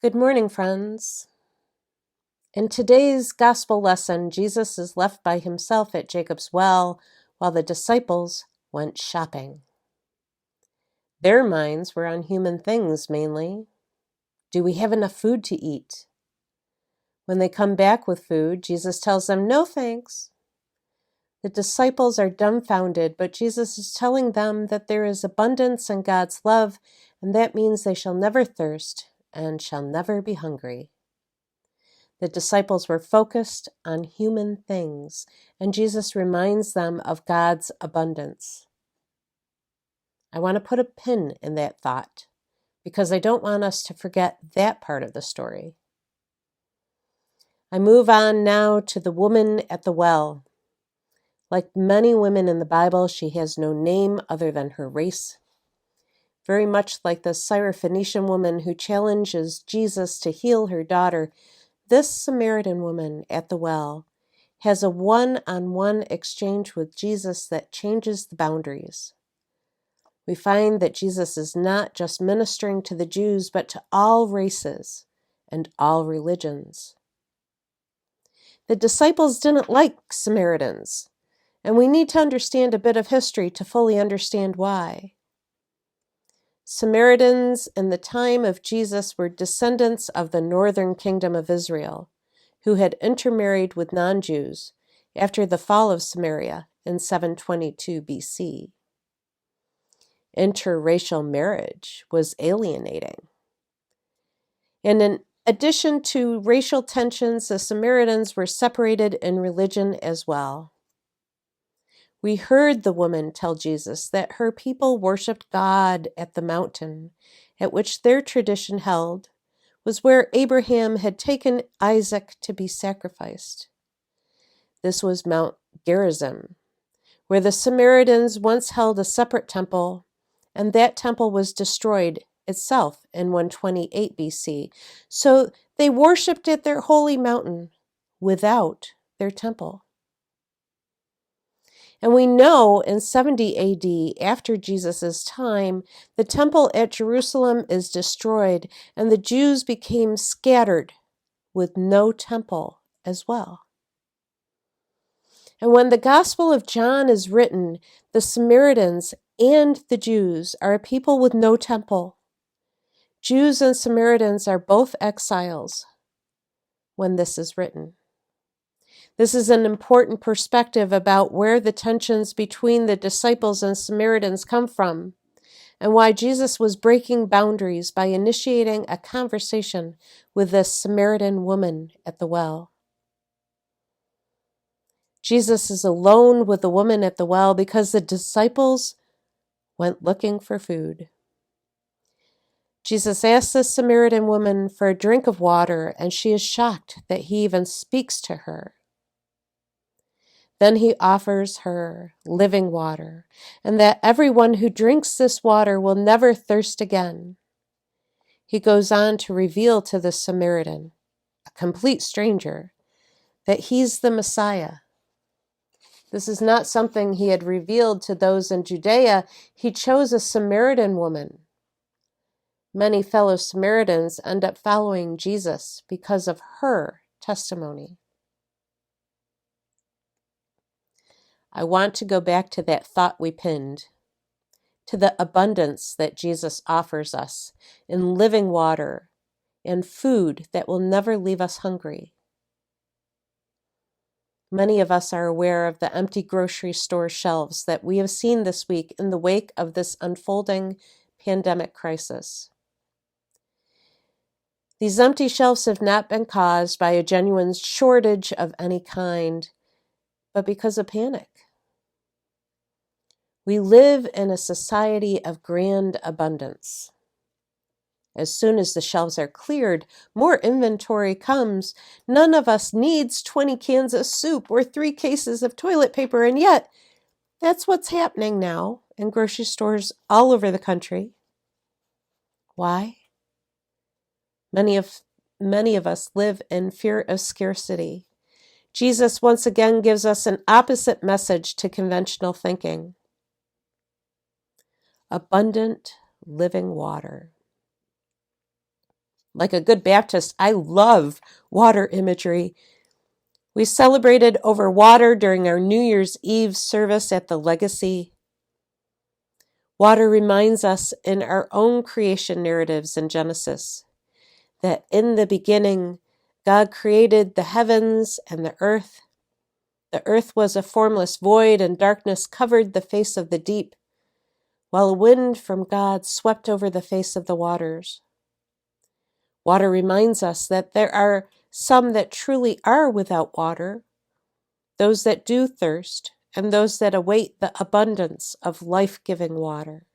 Good morning, friends. In today's gospel lesson, Jesus is left by himself at Jacob's well while the disciples went shopping. Their minds were on human things mainly. Do we have enough food to eat? When they come back with food, Jesus tells them, "No thanks." The disciples are dumbfounded, but Jesus is telling them that there is abundance in God's love, and that means they shall never thirst and shall never be hungry. The disciples were focused on human things, and Jesus reminds them of God's abundance. I want to put a pin in that thought because I don't want us to forget that part of the story. I move on now to the woman at the well. Like many women in the Bible, she has no name other than her race. Very much like the Syrophoenician woman who challenges Jesus to heal her daughter, this Samaritan woman at the well has a one-on-one exchange with Jesus that changes the boundaries. We find that Jesus is not just ministering to the Jews, but to all races and all religions. The disciples didn't like Samaritans, and we need to understand a bit of history to fully understand why. Samaritans in the time of Jesus were descendants of the northern kingdom of Israel, who had intermarried with non-Jews after the fall of Samaria in 722 BC. Interracial marriage was alienating. And in addition to racial tensions, the Samaritans were separated in religion as well. We heard the woman tell Jesus that her people worshipped God at the mountain, at which their tradition held was where Abraham had taken Isaac to be sacrificed. This was Mount Gerizim, where the Samaritans once held a separate temple, and that temple was destroyed itself in 128 BC. So they worshipped at their holy mountain without their temple. And we know in 70 AD, after Jesus' time, the temple at Jerusalem is destroyed, and the Jews became scattered with no temple as well. And when the Gospel of John is written, the Samaritans and the Jews are a people with no temple. Jews and Samaritans are both exiles when this is written. This is an important perspective about where the tensions between the disciples and Samaritans come from, and why Jesus was breaking boundaries by initiating a conversation with this Samaritan woman at the well. Jesus is alone with the woman at the well because the disciples went looking for food. Jesus asks the Samaritan woman for a drink of water, and she is shocked that he even speaks to her. Then he offers her living water, and that everyone who drinks this water will never thirst again. He goes on to reveal to the Samaritan, a complete stranger, that he's the Messiah. This is not something he had revealed to those in Judea. He chose a Samaritan woman. Many fellow Samaritans end up following Jesus because of her testimony. I want to go back to that thought we pinned, to the abundance that Jesus offers us in living water and food that will never leave us hungry. Many of us are aware of the empty grocery store shelves that we have seen this week in the wake of this unfolding pandemic crisis. These empty shelves have not been caused by a genuine shortage of any kind, but because of panic. We live in a society of grand abundance. As soon as the shelves are cleared, more inventory comes. None of us needs 20 cans of soup or 3 cases of toilet paper, and yet that's what's happening now in grocery stores all over the country. Why? Many of us live in fear of scarcity. Jesus once again gives us an opposite message to conventional thinking. Abundant living water. Like a good Baptist, I love water imagery. We celebrated over water during our New Year's Eve service at the Legacy. Water reminds us in our own creation narratives in Genesis that in the beginning, God created the heavens and the earth. The earth was a formless void, and darkness covered the face of the deep, while a wind from God swept over the face of the waters. Water reminds us that there are some that truly are without water, those that do thirst, and those that await the abundance of life-giving water.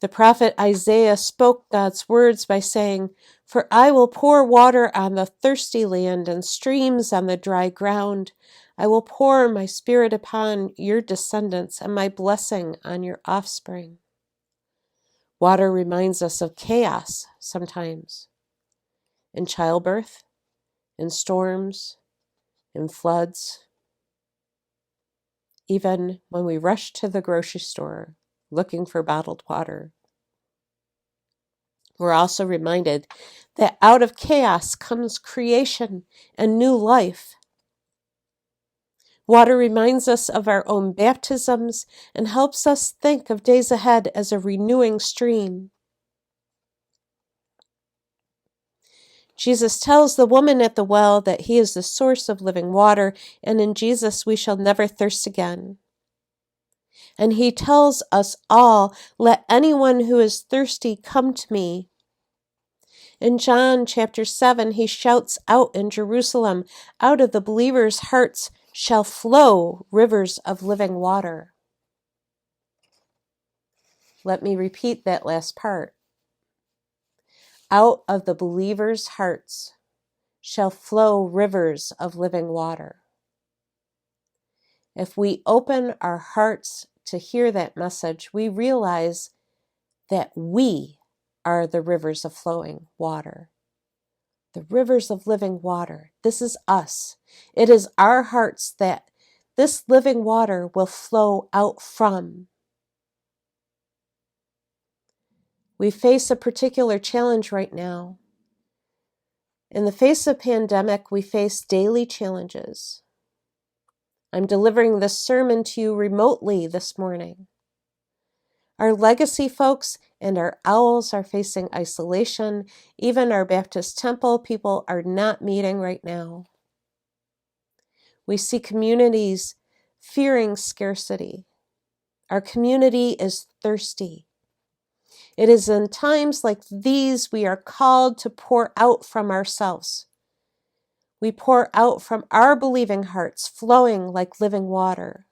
The prophet Isaiah spoke God's words by saying, "For I will pour water on the thirsty land and streams on the dry ground. I will pour my spirit upon your descendants and my blessing on your offspring." Water reminds us of chaos sometimes, in childbirth, in storms, in floods, even when we rush to the grocery store looking for bottled water. We're also reminded that out of chaos comes creation and new life. Water reminds us of our own baptisms and helps us think of days ahead as a renewing stream. Jesus tells the woman at the well that he is the source of living water, and in Jesus we shall never thirst again. And he tells us all, "Let anyone who is thirsty come to me." In John chapter 7, he shouts out in Jerusalem, "Out of the believers' hearts shall flow rivers of living water." Let me repeat that last part. Out of the believers' hearts shall flow rivers of living water. If we open our hearts to hear that message, we realize that we are the rivers of flowing water. The rivers of living water. This is us. It is our hearts that this living water will flow out from. We face a particular challenge right now. In the face of pandemic, we face daily challenges. I'm delivering this sermon to you remotely this morning. Our Legacy folks and our owls are facing isolation. Even our Baptist Temple people are not meeting right now. We see communities fearing scarcity. Our community is thirsty. It is in times like these we are called to pour out from ourselves. We pour out from our believing hearts, flowing like living water.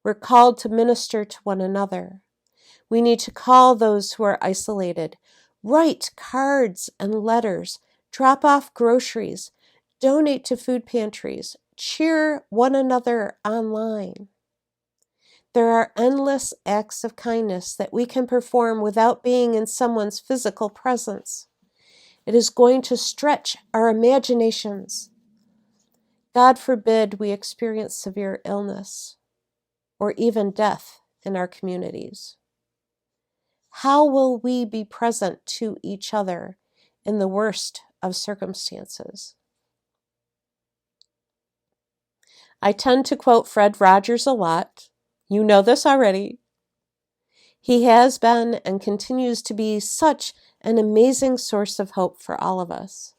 We're called to minister to one another. We need to call those who are isolated, write cards and letters, drop off groceries, donate to food pantries, cheer one another online. There are endless acts of kindness that we can perform without being in someone's physical presence. It is going to stretch our imaginations. God forbid we experience severe illness or even death in our communities. How will we be present to each other in the worst of circumstances? I tend to quote Fred Rogers a lot. You know this already. He has been and continues to be such an amazing source of hope for all of us.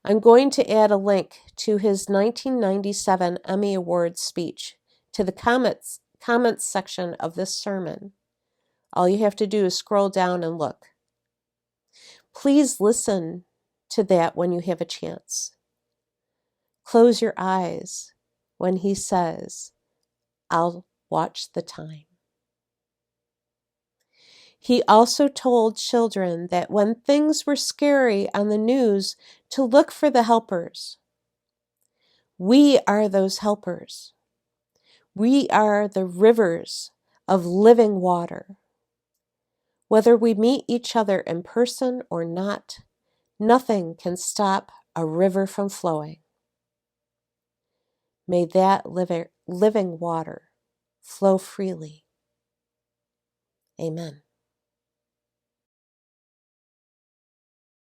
I'm going to add a link to his 1997 Emmy Awards speech to the comments section of this sermon. All you have to do is scroll down and look. Please listen to that when you have a chance. Close your eyes when he says, "I'll watch the time." He also told children that when things were scary on the news, to look for the helpers. We are those helpers. We are the rivers of living water. Whether we meet each other in person or not, nothing can stop a river from flowing. May that living water flow freely. Amen.